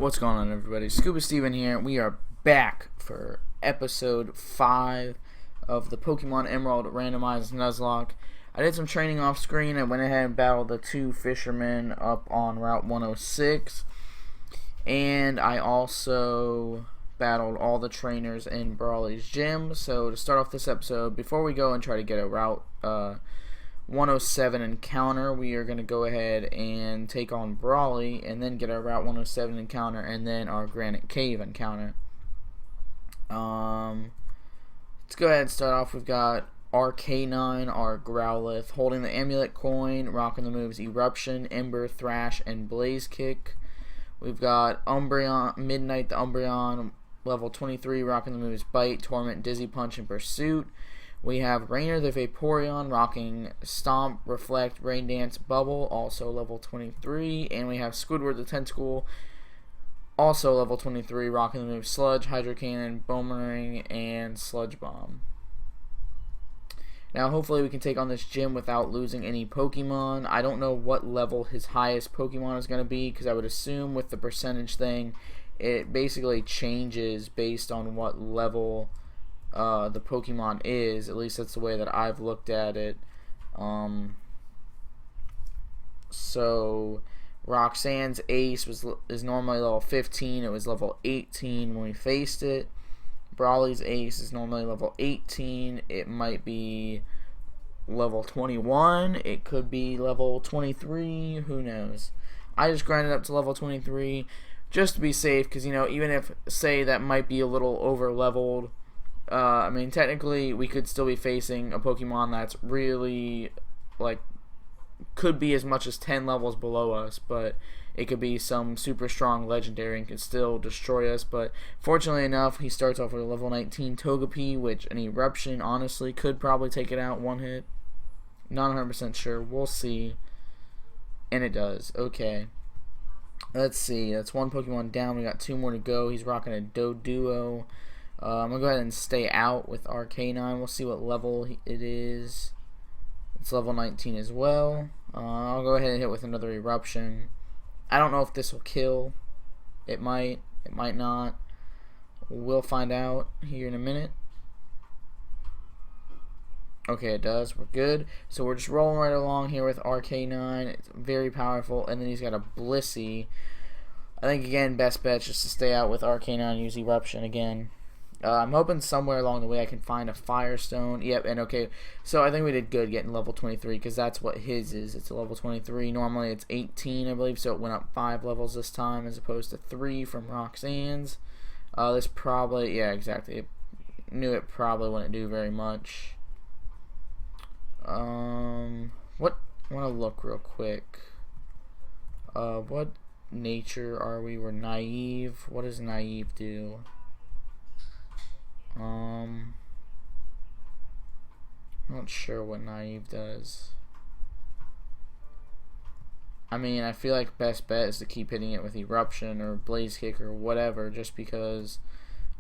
What's going on, everybody? Scuba Steven here. We are back for episode 5 of the Pokemon Emerald Randomizer Nuzlocke. I did some training off screen. I went ahead and battled the 2 fishermen up on Route 106. And I also battled all the trainers in BRAWLY's gym. So to start off this episode, before we go and try to get a Route 107 encounter, we are going to go ahead and take on BRAWLY and then get our Route 107 encounter and then our Granite Cave encounter. Let's go ahead and start off. We've got our K9, our Growlithe, holding the amulet coin, rocking the moves Eruption, Ember, Thrash, and Blaze Kick. We've got Umbreon, Midnight the Umbreon, level 23, rocking the moves Bite, Torment, Dizzy Punch, and Pursuit. We have Rainer the Vaporeon rocking Stomp, Reflect, Rain Dance, Bubble, also level 23. And we have Squidward the Tentacle, also level 23, rocking the moves Sludge, Hydro Cannon, Boomerang, and Sludge Bomb. Now hopefully we can take on this gym without losing any Pokemon. I don't know what level his highest Pokemon is going to be, because I would assume with the percentage thing, it basically changes based on what level the Pokemon is. At least that's the way that I've looked at it. So Roxanne's Ace is normally level 15. It was level 18 when we faced it. BRAWLY's Ace is normally level 18. It might be level 21. It could be level 23. Who knows? I just grinded up to level 23 just to be safe, because, you know, even if, say, that might be a little over leveled, I mean, technically, we could still be facing a Pokemon that's really, like, could be as much as 10 levels below us, but it could be some super strong legendary and could still destroy us. But fortunately enough, he starts off with a level 19 Togepi, which an Eruption, honestly, could probably take it out one hit. Not 100% sure. We'll see. And it does. Okay. Let's see. That's one Pokemon down. We got 2 more to go. He's rocking a Doduo. I'm going to go ahead and stay out with our K9. We'll see what level it is. It's level 19 as well. I'll go ahead and hit with another Eruption. I don't know if this will kill. It might. It might not. We'll find out here in a minute. Okay, it does. We're good. So we're just rolling right along here with our K9. It's very powerful. And then he's got a Blissey. I think, again, best bet just to stay out with Arcanine and use Eruption again. I'm hoping somewhere along the way I can find a Firestone. Yep, and okay. So I think we did good getting level 23, because that's what his is. It's a level 23. Normally it's 18, I believe, so it went up 5 levels this time as opposed to 3 from Roxanne's. This probably, yeah, exactly. It knew it probably wouldn't do very much. What? I want to look real quick. What nature are we? We're naive. What does naive do? Not sure what naive does. I mean, I feel like best bet is to keep hitting it with Eruption or Blaze Kick or whatever, just because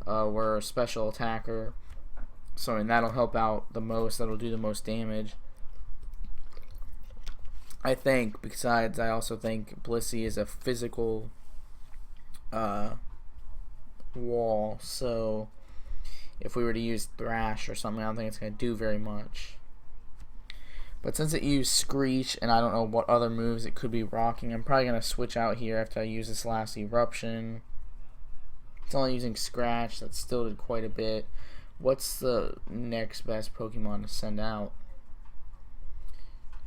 we're a special attacker. So, and that'll help out the most. That'll do the most damage, I think. Besides, I also think Blissey is a physical wall. So if we were to use Thrash or something, I don't think it's going to do very much. But since it used Screech, and I don't know what other moves it could be rocking, I'm probably going to switch out here after I use this last Eruption. It's only using Scratch. That still did quite a bit. What's the next best Pokemon to send out?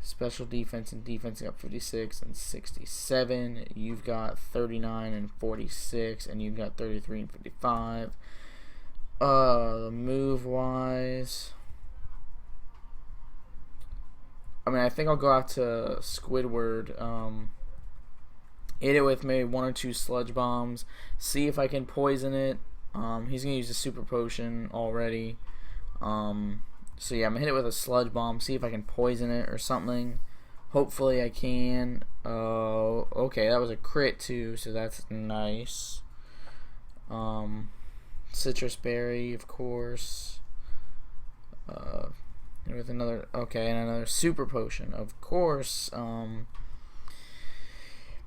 Special defense and defense got 56 and 67. You've got 39 and 46, and you've got 33 and 55. Move wise, I mean, I think I'll go out to Squidward, hit it with maybe 1 or 2 Sludge Bombs, see if I can poison it. He's gonna use a Super Potion already, so yeah, I'm gonna hit it with a Sludge Bomb, see if I can poison it or something. Hopefully I can. Okay, that was a crit too, so that's nice. Citrus Berry, of course. With another, okay, and another Super Potion, of course.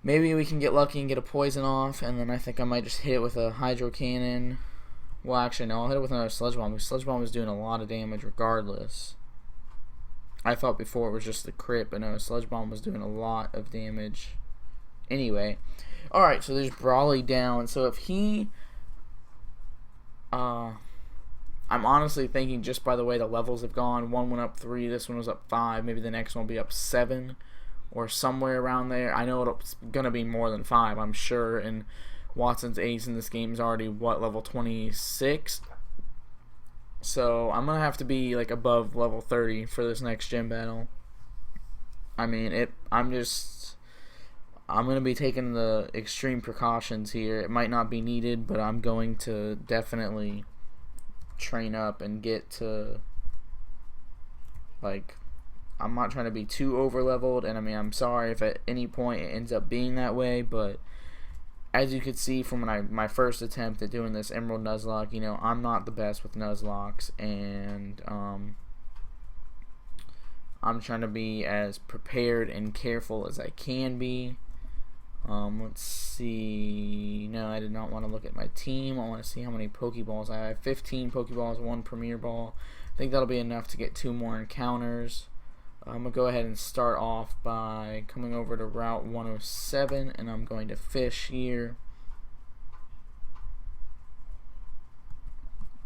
Maybe we can get lucky and get a poison off, and then I think I might just hit it with a hydro cannon. Well, actually, no, I'll hit it with another sludge bomb. Sludge bomb is doing a lot of damage regardless. I thought before it was just the crit, but no, sludge bomb was doing a lot of damage. Anyway, alright, so there's BRAWLY down. So if he... I'm honestly thinking, just by the way the levels have gone, one went up 3, this one was up 5, maybe the next one will be up 7, or somewhere around there. I know it's going to be more than 5, I'm sure, and Watson's ace in this game is already, what, level 26? So I'm going to have to be, like, above level 30 for this next gym battle. I mean, I'm going to be taking the extreme precautions here. It might not be needed, but I'm going to definitely train up and get to, like, I'm not trying to be too over leveled, and I mean, I'm sorry if at any point it ends up being that way, but as you could see from my first attempt at doing this Emerald Nuzlocke, you know, I'm not the best with Nuzlocks, and I'm trying to be as prepared and careful as I can be. Let's see. No, I did not want to look at my team. I want to see how many Pokeballs I have. 15 Pokeballs, 1 Premier Ball. I think that'll be enough to get 2 more encounters. I'm going to go ahead and start off by coming over to Route 107, and I'm going to fish here.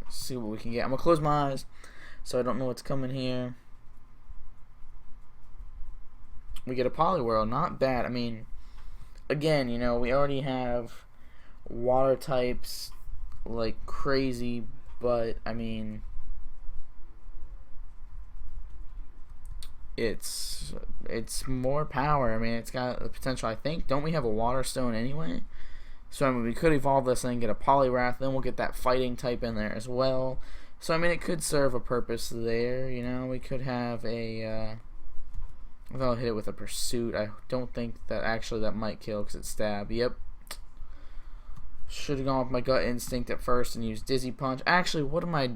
Let's see what we can get. I'm going to close my eyes so I don't know what's coming here. We get a Poliwhirl. Not bad. I mean, again, you know, we already have water types like crazy, but I mean, it's more power. I mean, it's got the potential, I think. Don't we have a water stone anyway? So I mean, we could evolve this and get a Poliwrath, then we'll get that fighting type in there as well. So I mean, it could serve a purpose there, you know. We could have a I'll hit it with a Pursuit. I don't think that actually that might kill because it's stab. Yep. Should have gone with my gut instinct at first and used Dizzy Punch. Actually, what am I...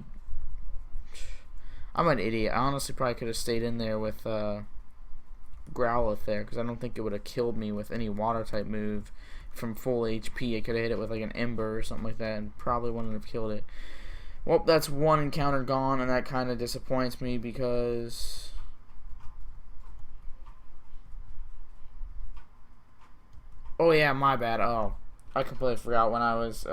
I'm an idiot. I honestly probably could have stayed in there with Growlithe there, because I don't think it would have killed me with any water type move from full HP. I could have hit it with like an Ember or something like that and probably wouldn't have killed it. Well, that's one encounter gone, and that kind of disappoints me because... Oh yeah, my bad. Oh, I completely forgot when I was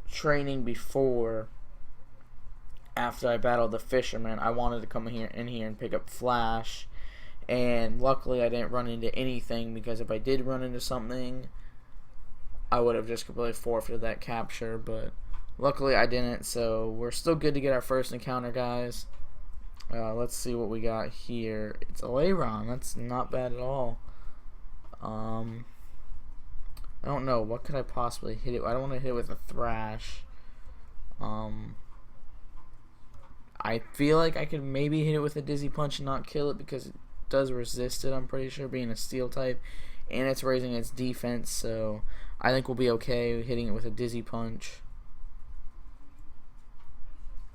training before. After I battled the Fisherman, I wanted to come in here and pick up Flash, and luckily I didn't run into anything, because if I did run into something, I would have just completely forfeited that capture, but luckily I didn't, so we're still good to get our first encounter, guys. Let's see what we got here. It's a Lairon. That's not bad at all. I don't know. What could I possibly hit it? I don't want to hit it with a Thrash. I feel like I could maybe hit it with a Dizzy Punch and not kill it, because it does resist it, I'm pretty sure, being a Steel type. And it's raising its defense, so I think we'll be okay hitting it with a Dizzy Punch.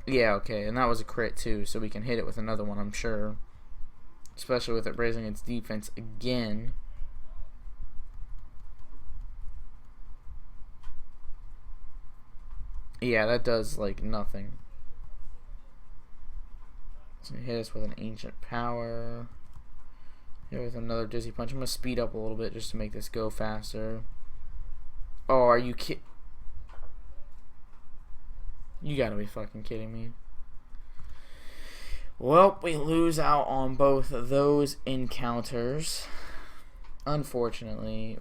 Yeah, okay, and that was a crit too, so we can hit it with another one, I'm sure. Especially with it raising its defense again. Yeah, that does, like, nothing. So hit us with an Ancient Power. Hit with another Dizzy Punch. I'm going to speed up a little bit just to make this go faster. Oh, are you kidding? You gotta be fucking kidding me. Well, we lose out on both of those encounters, unfortunately.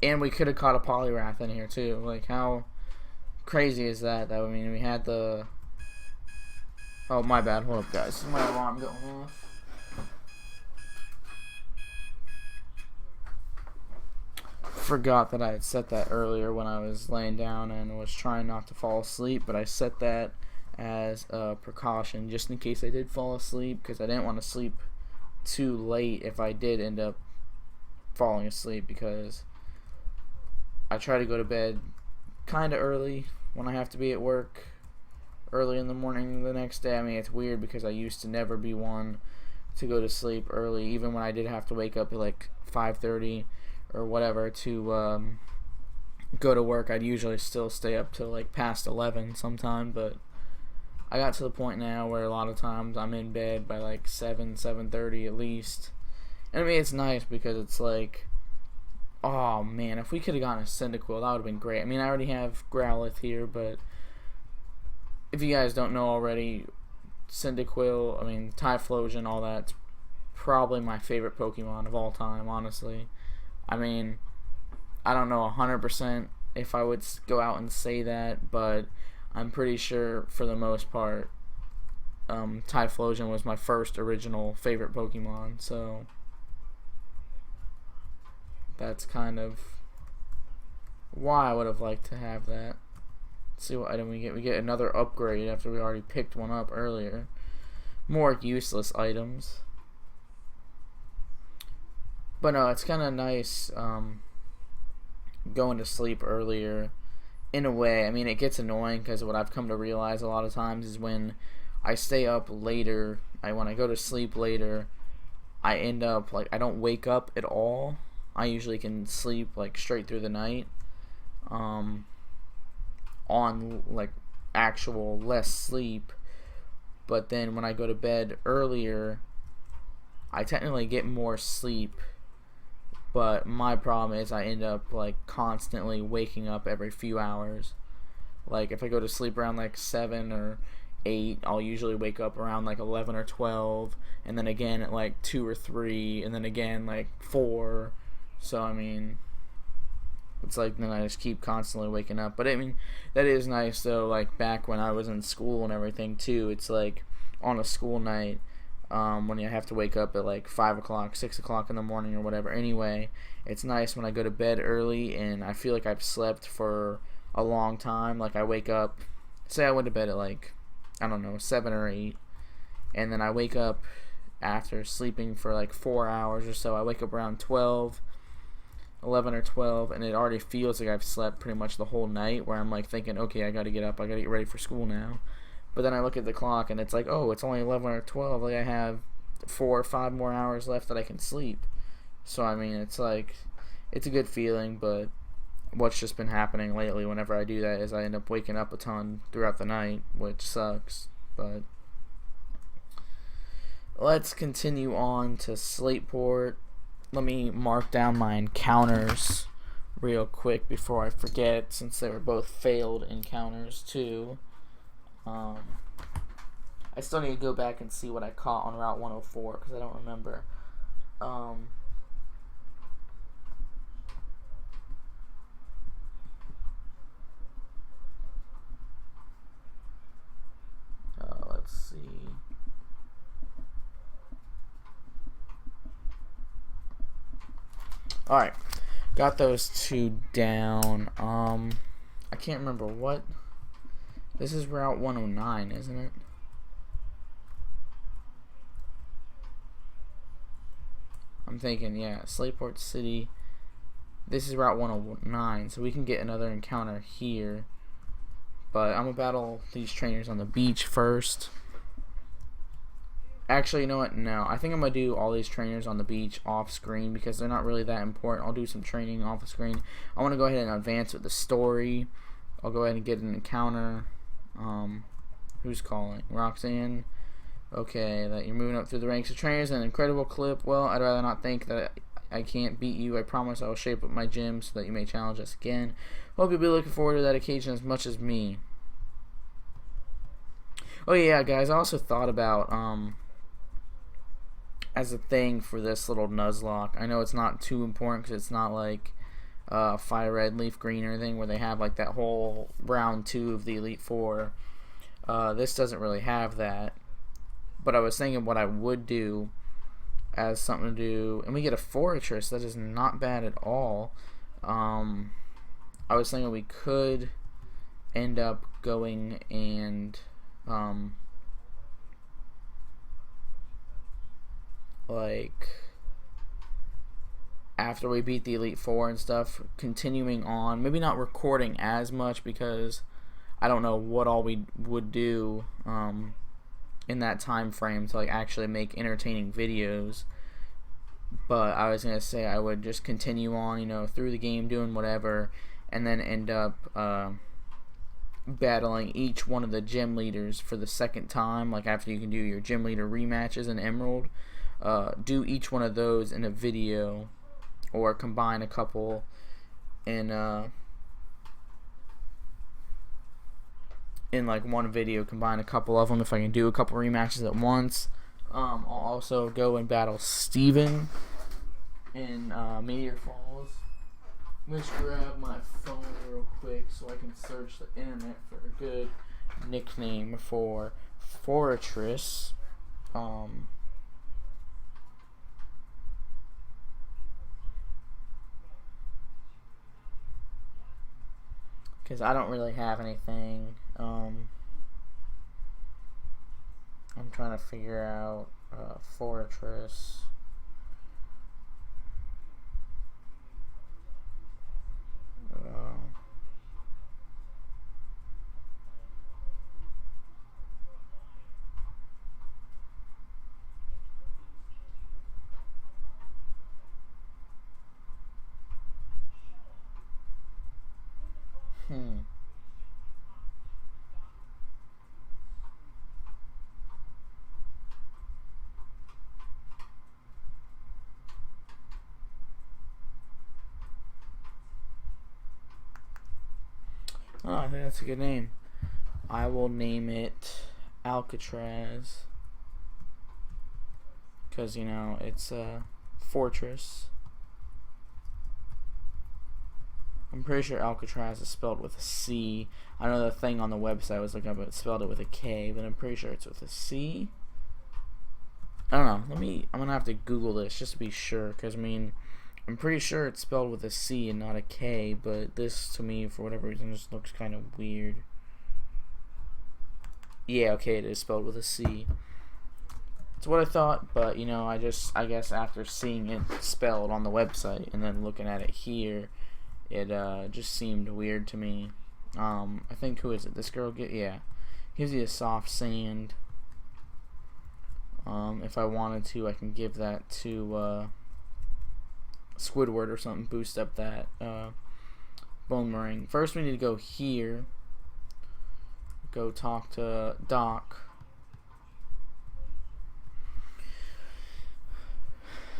And we could have caught a Poliwrath in here too. Like, how crazy is that? I mean, we had the... Oh, my bad. Hold up, guys. This is my alarm going off. Forgot that I had set that earlier when I was laying down and was trying not to fall asleep, but I set that as a precaution just in case I did fall asleep, because I didn't want to sleep too late if I did end up falling asleep, because I try to go to bed kind of early when I have to be at work, early in the morning the next day. I mean, it's weird because I used to never be one to go to sleep early, even when I did have to wake up at like 5:30 or whatever to go to work. I'd usually still stay up till like past 11 sometime, but I got to the point now where a lot of times I'm in bed by like 7:30 at least. And I mean, it's nice because it's like, oh man, if we could have gotten a Cyndaquil, that would have been great. I mean, I already have Growlithe here, but if you guys don't know already, Cyndaquil, I mean, Typhlosion, all that's probably my favorite Pokemon of all time, honestly. I mean, I don't know 100% if I would go out and say that, but I'm pretty sure for the most part, Typhlosion was my first original favorite Pokemon, so that's kind of why I would have liked to have that. Let's see what item we get. We get another upgrade after we already picked one up earlier. More useless items. But no, it's kind of nice going to sleep earlier in a way. I mean, it gets annoying because what I've come to realize a lot of times is when I stay up later, when I go to sleep later, I end up, like, I don't wake up at all. I usually can sleep, like, straight through the night on, like, actual less sleep. But then when I go to bed earlier, I technically get more sleep. But my problem is I end up like constantly waking up every few hours. Like if I go to sleep around like 7 or 8, I'll usually wake up around like 11 or 12, and then again at like 2 or 3, and then again like 4. So I mean, it's like then I just keep constantly waking up. But I mean, that is nice though. Like back when I was in school and everything too, it's like on a school night. When you have to wake up at like 5 o'clock, 6 o'clock in the morning or whatever. Anyway, it's nice when I go to bed early and I feel like I've slept for a long time. Like I wake up, say I went to bed at like, I don't know, 7 or 8, and then I wake up after sleeping for like 4 hours or so. I wake up around 11 or 12, and it already feels like I've slept pretty much the whole night, where I'm like thinking, okay, I gotta get up, I gotta get ready for school now. But then I look at the clock and it's like, oh, it's only 11 or 12. Like I have 4 or 5 more hours left that I can sleep. So I mean, it's like, it's a good feeling. But what's just been happening lately whenever I do that is I end up waking up a ton throughout the night, which sucks. But let's continue on to Slateport. Let me mark down my encounters real quick before I forget, since they were both failed encounters too. I still need to go back and see what I caught on Route 104 because I don't remember. Let's see. Alright, got those two down. I can't remember what. This is Route 109, isn't it? I'm thinking, yeah, Slateport City. This is Route 109, so we can get another encounter here. But I'm gonna battle these trainers on the beach first. Actually, you know what? No, I think I'm gonna do all these trainers on the beach off screen because they're not really that important. I'll do some training off the screen. I want to go ahead and advance with the story. I'll go ahead and get an encounter. Who's calling? Roxanne. Okay, that you're moving up through the ranks of trainers. An incredible clip. Well, I'd rather not think that I can't beat you. I promise I will shape up my gym so that you may challenge us again. Hope you'll be looking forward to that occasion as much as me. Oh yeah, guys, I also thought about as a thing for this little Nuzlocke. I know it's not too important because it's not like Fire Red, Leaf Green or anything where they have like that whole round 2 of the Elite Four. This doesn't really have that. But I was thinking what I would do as something to do, and we get a Fortress. That is not bad at all. I was thinking we could end up going and like after we beat the Elite Four and stuff, continuing on, maybe not recording as much because I don't know what all we would do in that time frame to like actually make entertaining videos. But I was gonna say I would just continue on, you know, through the game doing whatever, and then end up battling each one of the gym leaders for the second time. Like after you can do your gym leader rematches in Emerald, do each one of those in a video, or combine a couple in like one video, combine a couple of them if I can do a couple rematches at once. I'll also go and battle Steven in Meteor Falls. I'm just grab my phone real quick so I can search the internet for a good nickname for Fortress. Because I don't really have anything. I'm trying to figure out Fortress. Oh, I think that's a good name. I will name it Alcatraz. Because, you know, it's a fortress. I'm pretty sure Alcatraz is spelled with a C. I know the thing on the website was looking up, it spelled it with a K, but I'm pretty sure it's with a C. I don't know. I'm going to have to Google this just to be sure. Because, I mean, I'm pretty sure it's spelled with a C and not a K, but this, to me, for whatever reason, just looks kind of weird. Yeah, okay, it is spelled with a C. That's what I thought, but, you know, I guess after seeing it spelled on the website and then looking at it here, it just seemed weird to me. I think, who is it? This girl, gives you a soft sand. If I wanted to, I can give that to Squidward or something, boost up that Boomerang. First we need to go here, go talk to Doc.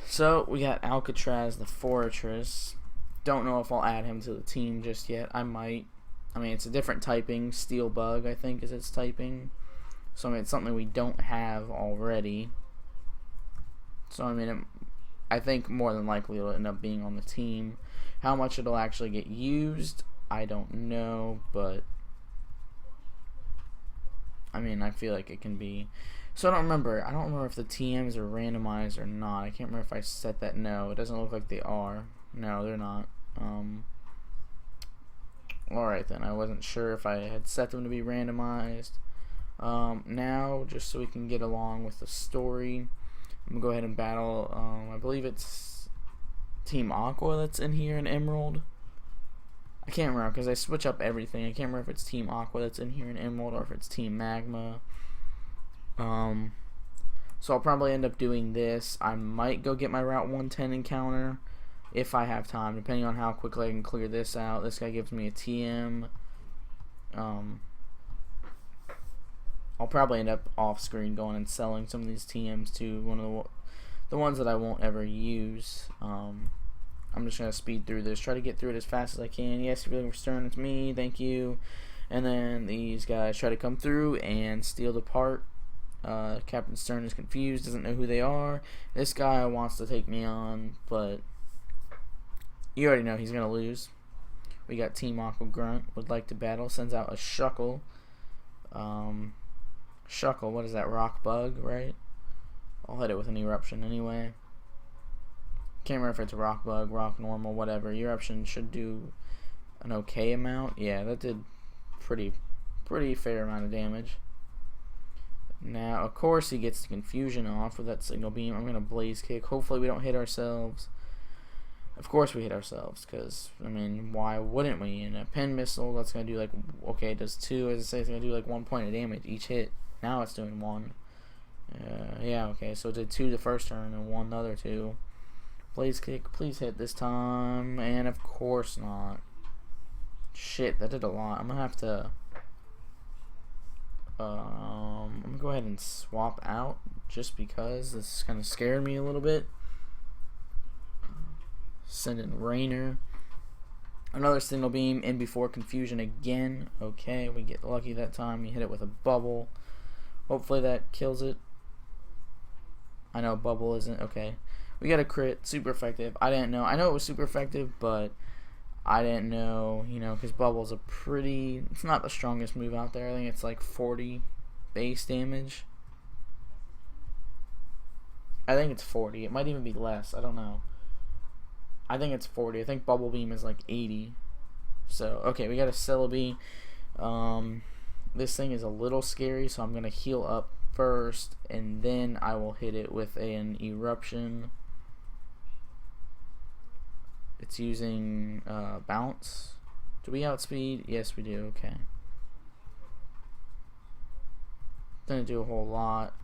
So we got Alcatraz the Fortress. Don't know if I'll add him to the team just yet. I might. I mean, it's a different typing. Steel Bug, I think, is its typing. So I mean, it's something we don't have already. So I mean, I think more than likely it'll end up being on the team. How much it'll actually get used, I don't know, but I mean, I feel like it can be. So I don't remember if the TMs are randomized or not. I can't remember if I set that. No, it doesn't look like they are. No, they're not. Alright then, I wasn't sure if I had set them to be randomized. Now, just so we can get along with the story, I'm going to go ahead and battle, I believe it's Team Aqua that's in here in Emerald. I can't remember because I switch up everything. I can't remember if it's Team Aqua that's in here in Emerald or if it's Team Magma. So I'll probably end up doing this. I might go get my Route 110 encounter if I have time, depending on how quickly I can clear this out. This guy gives me a TM. I'll probably end up off screen going and selling some of these TMs to one of the ones that I won't ever use. I'm just gonna speed through this, try to get through it as fast as I can. Yes, you're looking for Stern, it's me, thank you. And then these guys try to come through and steal the part. Captain Stern is confused, doesn't know who they are. This guy wants to take me on, but you already know he's gonna lose. We got Team Aqua Grunt, would like to battle, sends out a Shuckle. Shuckle, what is that, Rock Bug, right? I'll hit it with an Eruption anyway. Can't remember if it's Rock Bug, Rock Normal, whatever. Eruption should do an okay amount. Yeah, that did pretty fair amount of damage. Now, of course, he gets the confusion off with that Signal Beam. I'm going to Blaze Kick. Hopefully we don't hit ourselves. Of course we hit ourselves, because, I mean, why wouldn't we? In a pin missile, that's going to do, like, okay, it does 2, as I say, it's going to do, like, 1 point of damage each hit. Now it's doing 1. Yeah, okay, so it did 2 the first turn and 1 the other 2. Blaze kick, please hit this time, and of course not. Shit, that did a lot. I'm going to have to, I'm going to go ahead and swap out, just because this kind of scared me a little bit. Send in Rainer. Another signal beam in before confusion again. Okay, we get lucky that time. We hit it with a bubble. Hopefully that kills it. I know bubble isn't. Okay. We got a crit. Super effective. I didn't know. I know it was super effective, but I didn't know, you know, because bubble's a pretty... It's not the strongest move out there. I think it's like 40 base damage. I think it's 40. It might even be less. I don't know. I think it's 40. I think Bubble Beam is like 80. So, okay, we got a Celebi. This thing is a little scary, so I'm going to heal up first, and then I will hit it with an Eruption. It's using Bounce. Do we outspeed? Yes, we do. Okay. Doesn't do a whole lot.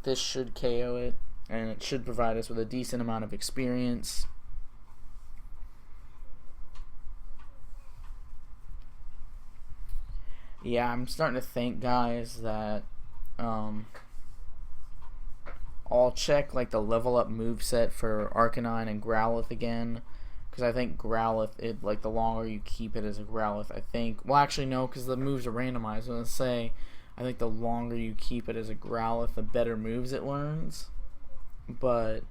This should KO it, and it should provide us with a decent amount of experience. Yeah, I'm starting to think, guys, that I'll check like the level up moveset for Arcanine and Growlithe again, because I think Growlithe, it like the longer you keep it as a Growlithe, I think, well actually no, because the moves are randomized. Let's say I think the longer you keep it as a Growlithe, the better moves it learns. But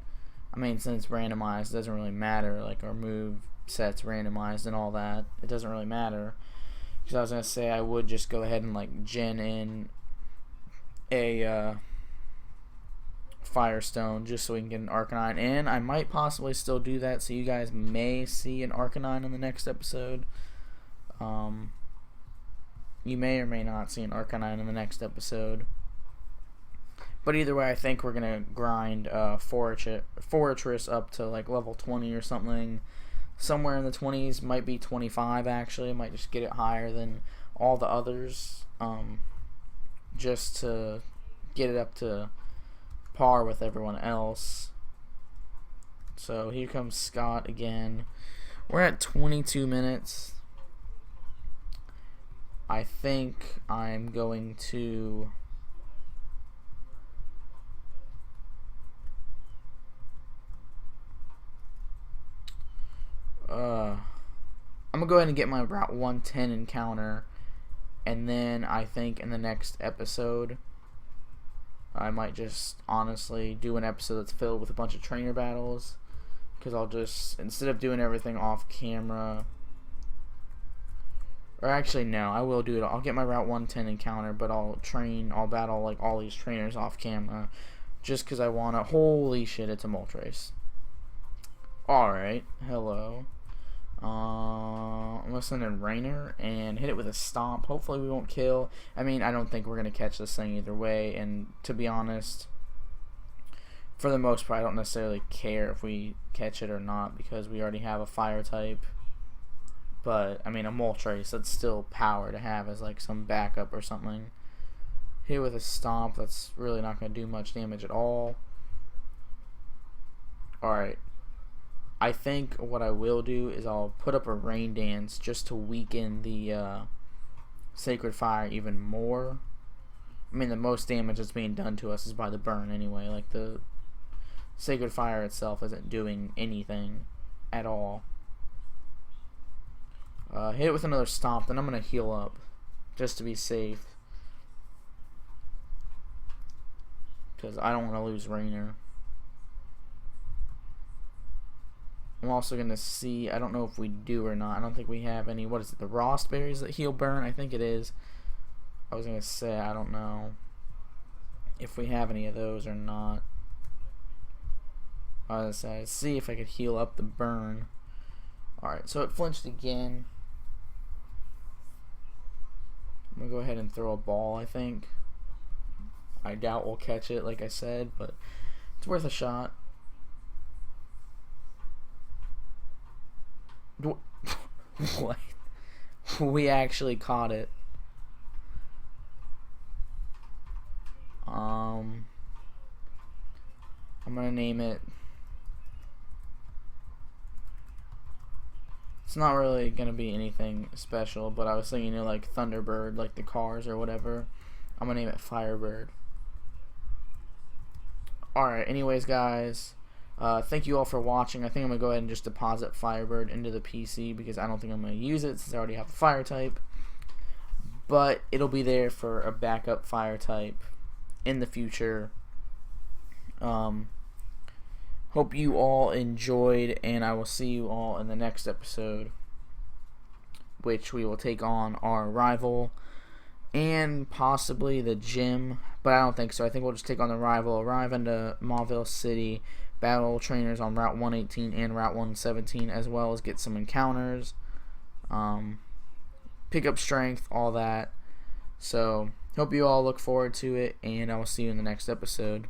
I mean, since it's randomized, it doesn't really matter. Like our move set's randomized and all that, it doesn't really matter. Because I was going to say I would just go ahead and like gen in a Firestone just so we can get an Arcanine. And I might possibly still do that, so you guys may see an Arcanine in the next episode. You may or may not see an Arcanine in the next episode. But either way, I think we're going to grind Forretress up to like level 20 or something. Somewhere in the 20s, might be 25 actually. Might just get it higher than all the others, just to get it up to par with everyone else. So here comes Scott again. We're at 22 minutes. I think I'm going to... I'm gonna go ahead and get my Route 110 encounter, and then I think in the next episode I might just honestly do an episode that's filled with a bunch of trainer battles, because I'll just, instead of doing everything off camera, or actually no, I will do it. I'll get my Route 110 encounter, but I'll battle like all these trainers off camera, just because I want to. Holy shit, it's a Moltres. Alright, hello. I'm gonna send in Rainer and hit it with a Stomp. Hopefully we won't kill. I mean, I don't think we're gonna catch this thing either way, and to be honest, for the most part, I don't necessarily care if we catch it or not, because we already have a fire type. But, I mean, a Moltres, that's still power to have as like some backup or something. Hit it with a Stomp, that's really not gonna do much damage at all. Alright. I think what I will do is I'll put up a Rain Dance just to weaken the Sacred Fire even more. I mean, the most damage that's being done to us is by the burn anyway. Like, the Sacred Fire itself isn't doing anything at all. Hit it with another Stomp, then I'm going to heal up just to be safe, because I don't want to lose Rainer. I'm also going to see, I don't know if we do or not. I don't think we have any, what is it, the Rost Berries that heal burn? I think it is. I was going to say, I don't know if we have any of those or not. I was going to say, see if I could heal up the burn. Alright, so it flinched again. I'm going to go ahead and throw a ball, I think. I doubt we'll catch it, like I said, but it's worth a shot. What? We actually caught it. I'm gonna name it. It's not really gonna be anything special, but I was thinking, you know, like Thunderbird, like the cars or whatever. I'm gonna name it Firebird. Alright, anyways, guys, thank you all for watching. I think I'm gonna go ahead and just deposit Firebird into the PC because I don't think I'm gonna use it since I already have the fire type. But it'll be there for a backup fire type in the future. Hope you all enjoyed, and I will see you all in the next episode, which we will take on our rival and possibly the gym, but I don't think so. I think we'll just take on the rival, arrive into Mauville City, battle trainers on Route 118 and Route 117, as well as get some encounters, pick up strength, all that. So hope you all look forward to it, and I will see you in the next episode.